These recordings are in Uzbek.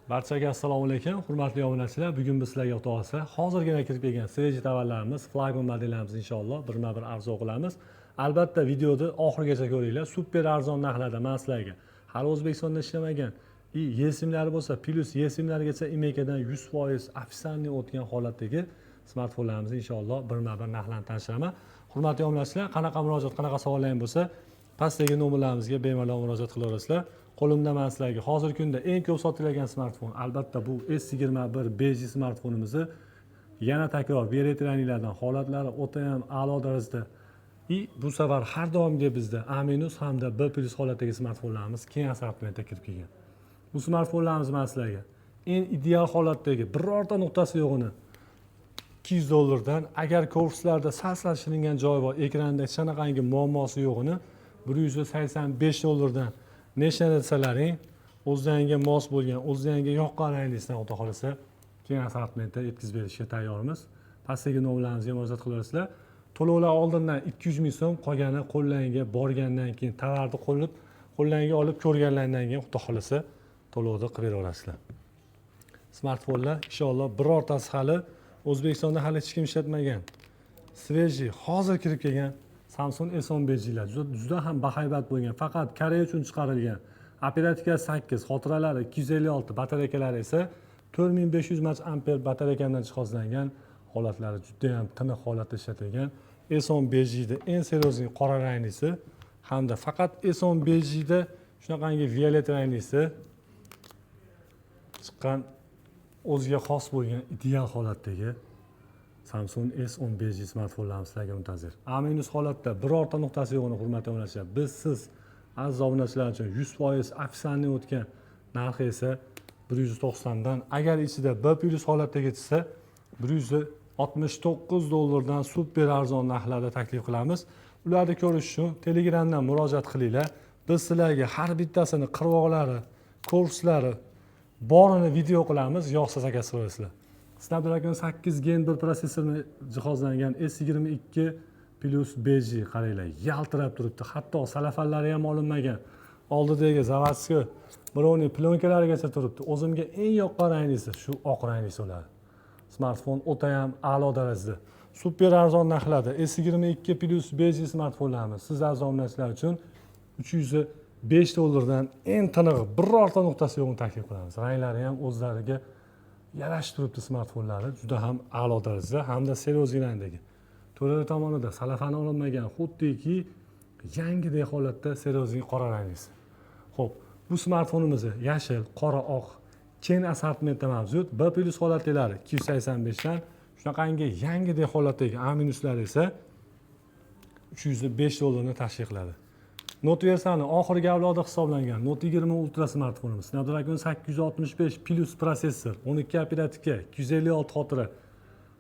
Barchaga assalomu alaykum, hurmatli obunachilar. Bugun biz sizlarga o'tamiz. Hozirgina kirib kelgan Swedge tovarlarimiz, flagman modellarimiz inshaalloh birma-bir arzon qilamiz. Albatta videoni oxirigacha ko'ringlar. Super arzon narxlarda men sizlarga hali O'zbekistonda ishlamagan yesimlari bo'lsa, plus yesimlargacha imekadan 100% ofitsialniy o'tgan holatdagi smartfonlarimizni inshaalloh birma-bir narxlarni tanishiraman. Hurmatli obunachilar, qanaqa murojaat, qanaqa savollar bo'lsa, pastdagi nomerlarimizga bemalol murojaat qilaverasizlar. Qo'limda men sizlarga hozirgi kunda eng ko'p sotiladigan smartfon albatta bu S21 beji smartfonimizni yana takror beretraniylardan holatlari o'ta ham a'lo darajada bu safar har doimgi bizda A- hamda B+ holatdagi smartfonlarimiz keng assortimentga kirib kelgan. Bu smartfonlarimiz men sizlarga eng ideal holatdagi birorta nuqtasi yo'g'ini $200 agar korpuslarda sal shilingan joyi bor, ekranda hech qanaqangi muammosi yo'g'ini $185 nechta desalaring o'zlariga mos bo'lgan, o'zlariga yoqqan ranglisdan xudo xolasa keng assortimentda yetkazib berishga tayyormiz. Pastdagi nomerlarimizga murojaat qilasizlar. To'lovlar oldindan 200 ming so'm, qolgani qo'llaringga borgandan keyin tovarni qo'llaringga olib ko'rganlardan keyin xudo xolasa to'lovni qilib beraverasizlar. Smartfonlar inshaalloh birortasi hali O'zbekistonda hali hech kim ishlatmagan. Swedge hozir kirib kelgan Samsung S15lar juda ham bahaybat bo'lgan. Faqat Koreya uchun chiqarilgan. Operatikasi 8, xotiralari 256, batareykalari esa 4500 mAh batareykadan jihozlangan, holatlari juda ham tiniq holatda ishlatilgan. S15da eng seriozniy qora ranglisi hamda faqat S15da shunaqangi violet ranglisi chiqqan o'ziga xos bo'lgan ideal holatdagi Samsung S15 smartfonlarimiz sizlarga muntazir. A- holatda birorta nuqtasi yo'qini hurmatli obunachilar. Biz siz aziz obunachilar uchun 100% ofitsialniy o'tgan narxi esa 190 dan, agar ichida B+ holatdagi chiqsa $169 dan super arzon narxlarda taklif qilamiz. Ularni ko'rish uchun Telegramdan murojaat qilinglar. Biz sizlarga har bittasini qirg'oqlari, korpuslari borini video qilamiz, yoqsa zakaz qilasizlar. Snapdragon 8 Gen 1 protsessorni jihozlangan S22 Plus beji qaranglar, yaltirab turibdi. Hatto salafallari ham olinmagan. Oldidagi zavodskiy birovning plyonkalarigacha turibdi. O'zimga eng yoqqan ranglisi shu oq ranglisi bo'ladi. Smartfon o'ta ham a'lo darajada. Super arzon narxlarda S22 Plus beji smartfonlarimiz siz aziz obunachilar uchun $305 dan eng tinig'i birorta nuqtasi yo'qni taklif qilamiz. Ranglari ham o'zlariga yarashib turibdi smartfonlari, juda ham a'lo darajada hamda seriozniy rangdagi. To'rada tomonida salafani olinmagan, xuddiki yangidek holatda seriozniy qora ranglisi. Xo'p, bu smartfonimizni yashil, qora, oq keng assortimentda mavjud. B+ holatdagilari 285 dan, shunaqangi yangidek holatdagi A- esa $305 ni tashkil qiladi. Note versiyani oxirgi avlodi hisoblangan Note 20 Ultra smartfonimiz. Snapdragon 865 Plus protsessor, 12 operatika, 256 xotira.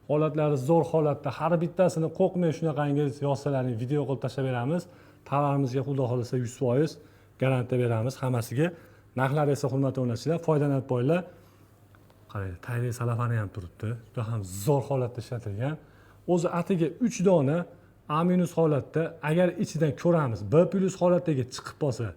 Holatlari zo'r holatda, har bittasini qo'rqmay shunaqangi yossalaring video qilib tashlab beramiz. Tovarimizga xudo xolasa 100% garantiya beramiz hammasiga. Narxlari esa hurmatli obunachilar, foydalanib qo'yinglar. Qarang, tayyor salafani ham turibdi. Juda ham zo'r holatda ishlatilgan. O'zi atiga 3 dona A- holatda, agar ichidan ko'ramiz, B+ holatdagi chiqib qolsa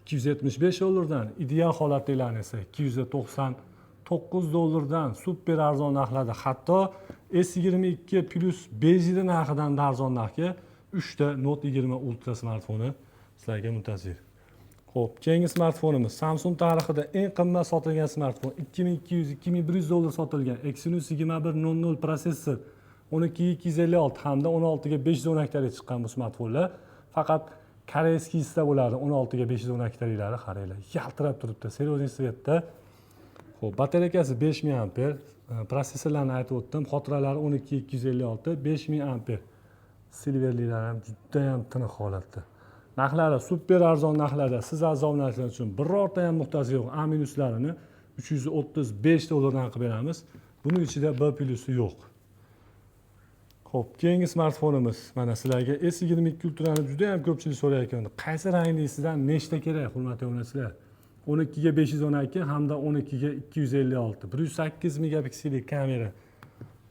$275 dan, ideal holatdagilarni esa $299 dan super arzon narxlarda, hatto S22 Plus bejida narxidan arzon narxga 3 ta Note 20 Ultra smartfoni sizlarga muntazir. Xo'p, keyingi smartfonimiz Samsung tarixida eng qimmat sotilgan smartfon, $2200-2100 sotilgan Exynos 2100 protsessor, 12256 hamda 16512 chiqqan bu smartfonlar faqat koreyskiyda bo'ladi. 16512 taliklari qaranglar, yaltirab turibdi, seriozniy svetda. Xo'p, batareykasi 5000 mAh, protsessorlarni aytib o'tdim, xotiralari 12256, 5000 mAh. Silverlilar ham juda ham tiniq holatda. Narxlari super arzon narxlarda, siz aziz obunachilar uchun birorta ham nuqtasi yo'q. A-larini $335 dan qilib beramiz. Buning ichida B+ yo'q. Xo'p, keyingi smartfonimiz mana sizlarga S22 Ultra'ni juda ham ko'pchilik so'rayotgan. Qaysi ranglisidan nechta kerak, hurmatli obunachilar? 12 ga 512 hamda 12 ga 256. 108 megapiksellik kamera.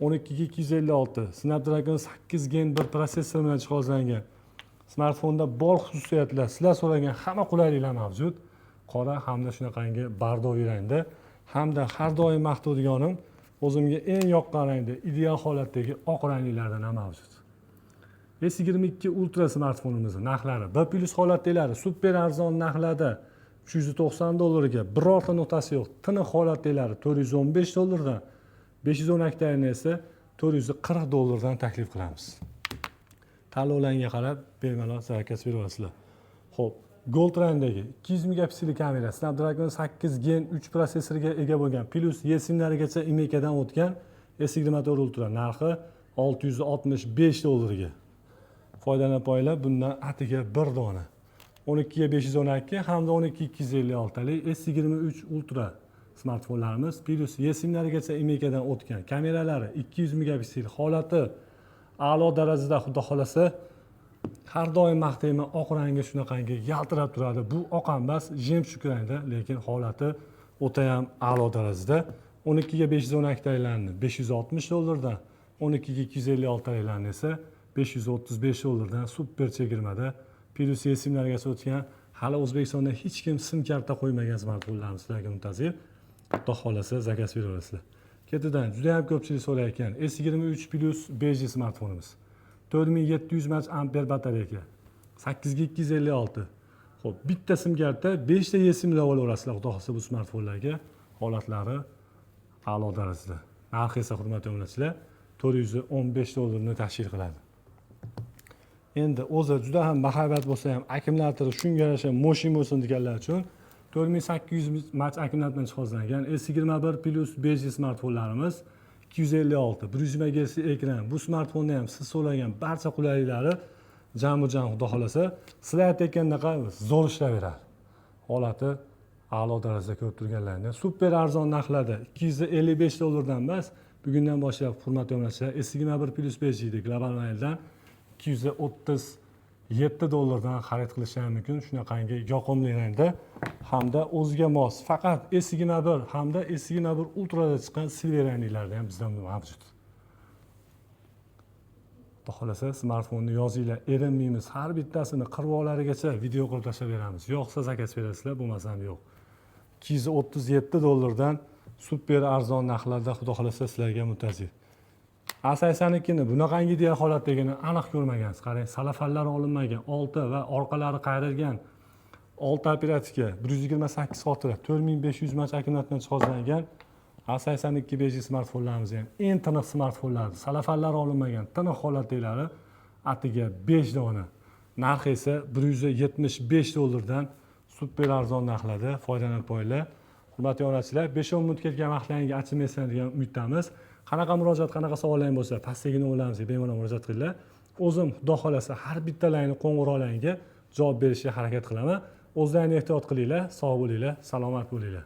12 ga 256. Snapdragon 8 Gen 1 protsessor bilan jihozlangan. Smartfonda bor xususiyatlar, sizlar so'ragan hamma qulayliklar mavjud. Qora hamda shunaqangi bardovli rangda. hamda har doim maqtaydiganim o'zimga eng yoqqan rangda ideal holatdagi oq ranglardan ham mavjud. S22 Ultra smartfonimizning narxlari B+ holatdalari super arzon narxlarda $390 ga, birorta nuqtasi yo'q. Tiniq holatdalari $415 dan, 512 tani esa $440 dan taklif qilamiz. Tanlovlarga qarab bemalol zakaz berasizlar. Xo'p, Gold rangdagi 200 megapiksellik kamera, Snapdragon 8 Gen 3 protsessoriga ega bo'lgan, plus eSIM-largacha imekadan o'tgan S24 Ultra narxi $665 ga. Foydalanib olinglar, bundan atiga bir dona 12 ga 512 hamda 12 256 talik S23 Ultra smartfonlarimiz plus eSIM-largacha imekadan o'tgan, kameralari 200 megapiksel, holati a'lo darajada, xudo xolasa har doim maqtayman, oq rangi shunaqangi yaltirab turadi. Bu oq emas, jemshug rangda, lekin holati o'ta ham a'lo darajada. 12 ga 512 taliklarni $560 dan, 12 ga 256 taliklarni esa $535 dan super chegirmada plus eSIM-largacha o'tgan, hali O'zbekistonda hech kim sim karta qo'ymagan smartfonlarni sizlarga muntazir. Xudo xolasa zakaz beraverasizlar. Ketidan juda ham ko'pchilik so'rayotgan S23 Plus beji smartfonimiz. 4700 mAh batareya, 8 ga 256. Xo'p, bitta sim karta, 5 ta eSIM-lar olaverasizlar, xudo xolasa bu smartfonlarga. Holatlari a'lo darajada. Narxi esa, hurmatli obunachilar, $415 ni tashkil qiladi. Endi o'zi juda ham bahaybat bo'lsa ham, akkumulyatori shunga yarasha moshin bo'lsin deganlar uchun 4800 mAh akkumulyatordan jihozlangan S21 Plus beji smartfonlarimiz 256, 100 MHz ekran. Bu smartfonda ham siz so'ragan barcha qulayliklari jam-jam, xudo xolasa, sizlar aytayotgandaqa zo'r ishlayveradi. Holati a'lo darajada ko'rib turganlarni super arzon narxlarda $255 dan emas, bugundan boshlab hurmatli obunachilar S21 Plus bejida global maildan $237 dan xarid qilish ham mumkin. Shunaqangi yoqimli rangda hamda o'ziga mos, faqat S21 hamda S21 Ultra'da chiqqan silver ranglarda ham bizda mavjud. Xudo xolasa smartfonni yozinglar, erinmaymiz. Har bittasini qirvoqlarigacha video qilib tashlab beramiz. Yo'qsa zakaz berasizlar, bo'lmasa ham yo'q. $237 dan super arzon narxlarda xudo xolasa sizlarga muntazir. A82 ni bunaqangi ideal holatdagini aniq ko'rmagansiz. Qarang, salafallari olinmagan, olti va orqalari qayrilgan 6 operatika, 128 xotira, 4500 mAh akkumulyatordan jihozlangan A82 beji smartfonlarimiz ham eng tiniq smartfonlar, salafallari olinmagan, tiniq holatdalari atiga 5 dona. Narxi esa $175 dan super arzon narxlarda foydalanib olinglar. Hurmatli obunachilar, 5-10 minut ketgan vaqtlaringizni achimaysan degan umiddamiz. Qanaqa murojaat, qanaqa savollaringiz bo'lsa, pastdagini o'ylamiz, bemalol murojaat qilinglar. O'zim xudo xolasa har bittalaringni qo'ng'iroqlaringga javob berishga harakat qilaman. O'zlaringizni ehtiyot qilinglar, sog' bo'linglar, salomat bo'linglar.